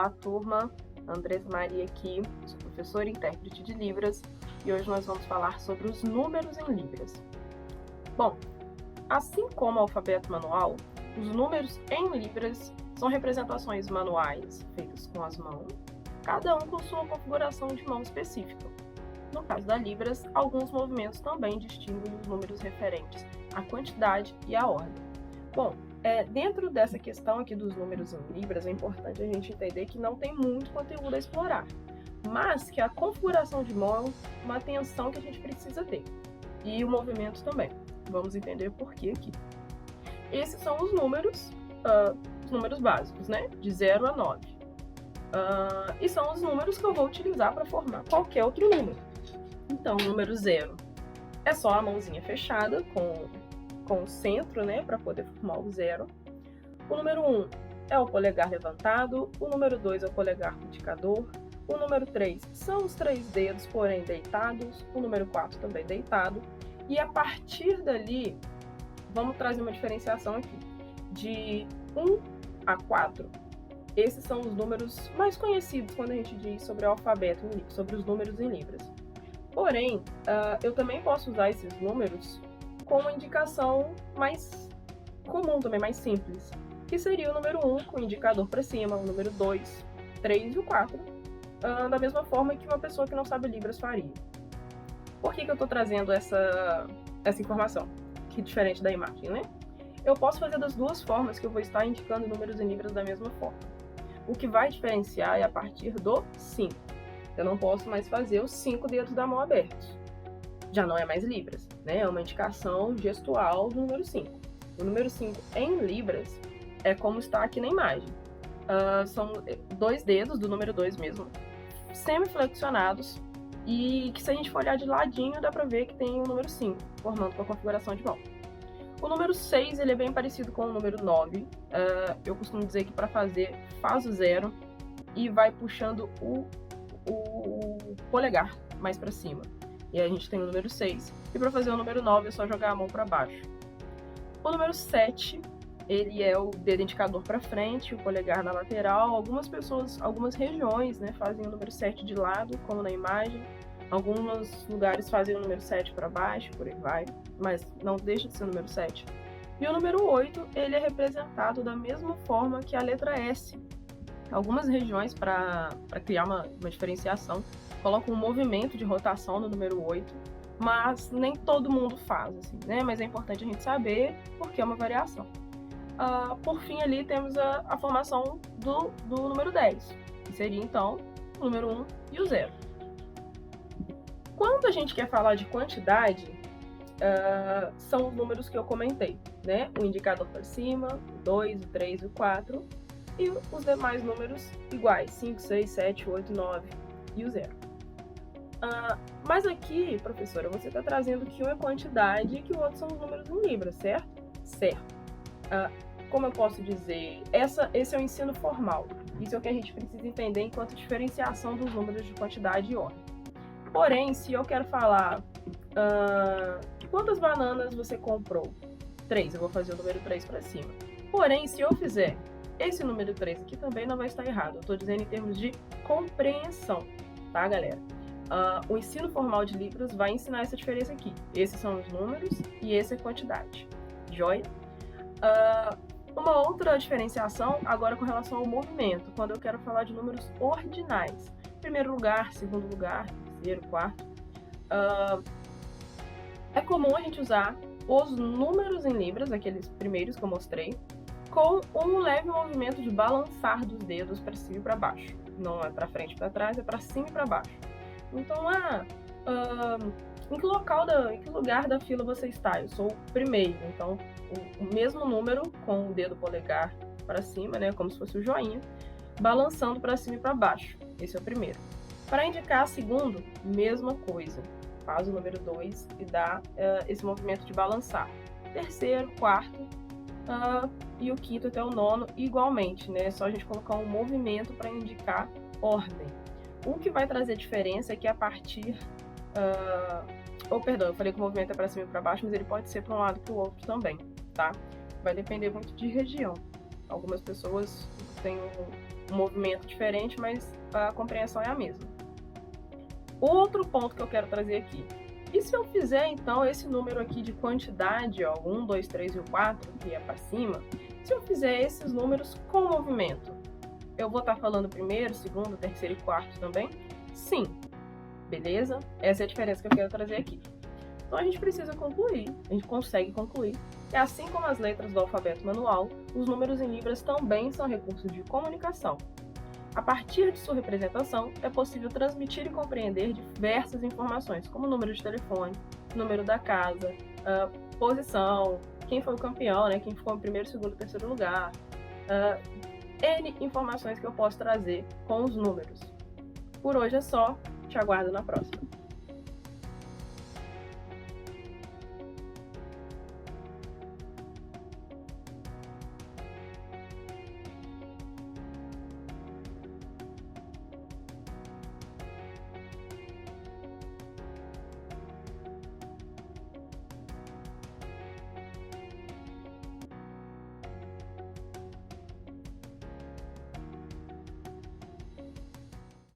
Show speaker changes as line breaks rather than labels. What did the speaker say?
Olá, turma. Andrés Maria aqui, sou professora e intérprete de Libras e hoje nós vamos falar sobre os números em Libras. Bom, assim como o alfabeto manual, os números em Libras são representações manuais feitas com as mãos, cada um com sua configuração de mão específica. No caso da Libras, alguns movimentos também distinguem os números referentes à quantidade e à ordem. Bom, dentro dessa questão aqui dos números em Libras, é importante a gente entender que não tem muito conteúdo a explorar, mas que a configuração de mão é uma atenção que a gente precisa ter. E o movimento também. Vamos entender por que aqui. Esses são os números básicos, né? De 0 a 9. E são os números que eu vou utilizar para formar qualquer outro número. Então, o número 0 é só a mãozinha fechada com o centro, né, para poder formar o 0. O número 1 é o polegar levantado, o número 2 é o polegar indicador, o número 3 são os 3 dedos, porém deitados, o número 4 também deitado, e a partir dali, vamos trazer uma diferenciação aqui, de 1 a 4, esses são os números mais conhecidos quando a gente diz sobre o alfabeto, sobre os números em Libras. Porém, eu também posso usar esses números com uma indicação mais comum, também mais simples, que seria o número 1 com o indicador para cima, o número 2, 3 e o 4, da mesma forma que uma pessoa que não sabe Libras faria. Por que eu estou trazendo essa informação? Que é diferente da imagem, né? Eu posso fazer das duas formas que eu vou estar indicando números em Libras da mesma forma. O que vai diferenciar é a partir do 5. Eu não posso mais fazer os 5 dedos da mão abertos. Já não é mais Libras, né? É uma indicação gestual do número 5. O número 5 em Libras é como está aqui na imagem. São 2 dedos do número 2 mesmo, semi-flexionados, e que se a gente for olhar de ladinho, dá para ver que tem o número 5, formando com a configuração de mão. O número 6 ele é bem parecido com o número 9. Eu costumo dizer que para fazer, faz o 0 e vai puxando o polegar mais para cima. E aí a gente tem o número 6. E para fazer o número 9 é só jogar a mão para baixo. O número 7, ele é o dedo indicador para frente, o polegar na lateral. Algumas regiões, né, fazem o número 7 de lado, como na imagem. Alguns lugares fazem o número 7 para baixo, por aí vai. Mas não deixa de ser o número 7. E o número 8, ele é representado da mesma forma que a letra S. Algumas regiões, para criar uma diferenciação, colocam um movimento de rotação no número 8, mas nem todo mundo faz, assim, né? Mas é importante a gente saber porque é uma variação. Por fim, ali temos a formação do número 10, que seria, então, o número 1 e o 0. Quando a gente quer falar de quantidade, são os números que eu comentei, né? O indicador para cima, o 2, o 3 e o 4, e os demais números iguais, 5, 6, 7, 8, 9 e o 0. Mas aqui, professora, você está trazendo que um é quantidade e que o outro são os números em Libras, certo? Certo. Como eu posso dizer, esse é o ensino formal. Isso é o que a gente precisa entender enquanto diferenciação dos números de quantidade e ordem. Porém, se eu quero falar quantas bananas você comprou? 3, eu vou fazer o número 3 para cima. Porém, se eu fizer esse número 3 aqui, também não vai estar errado. Eu estou dizendo em termos de compreensão, tá, galera? O ensino formal de Libras vai ensinar essa diferença aqui. Esses são os números e esse é a quantidade. Joia? Uma outra diferenciação agora com relação ao movimento, quando eu quero falar de números ordinais. Primeiro lugar, segundo lugar, terceiro, quarto. É comum a gente usar os números em Libras, aqueles primeiros que eu mostrei, com um leve movimento de balançar dos dedos para cima e para baixo. Não é para frente e para trás, é para cima e para baixo. Então, em que lugar da fila você está? Eu sou o primeiro, então o mesmo número com o dedo polegar para cima, né, como se fosse o joinha, balançando para cima e para baixo. Esse é o primeiro. Para indicar segundo, mesma coisa. Faz o número 2 e dá esse movimento de balançar. Terceiro, quarto e o quinto até o nono igualmente, né? É só a gente colocar um movimento para indicar ordem. O que vai trazer diferença é que a partir... eu falei que o movimento é para cima e para baixo, mas ele pode ser para um lado e para o outro também, tá? Vai depender muito de região. Algumas pessoas tem um movimento diferente, mas a compreensão é a mesma. Outro ponto que eu quero trazer aqui. E se eu fizer, então, esse número aqui de quantidade, ó, 1, 2, 3 e o 4, que é para cima, se eu fizer esses números com movimento, eu vou estar falando primeiro, segundo, terceiro e quarto também? Sim. Beleza? Essa é a diferença que eu quero trazer aqui. Então, a gente precisa concluir, a gente consegue concluir, que assim como as letras do alfabeto manual, os números em libras também são recursos de comunicação. A partir de sua representação, é possível transmitir e compreender diversas informações, como o número de telefone, número da casa, posição, quem foi o campeão, né, quem ficou em primeiro, segundo e terceiro lugar, N informações que eu posso trazer com os números. Por hoje é só, te aguardo na próxima.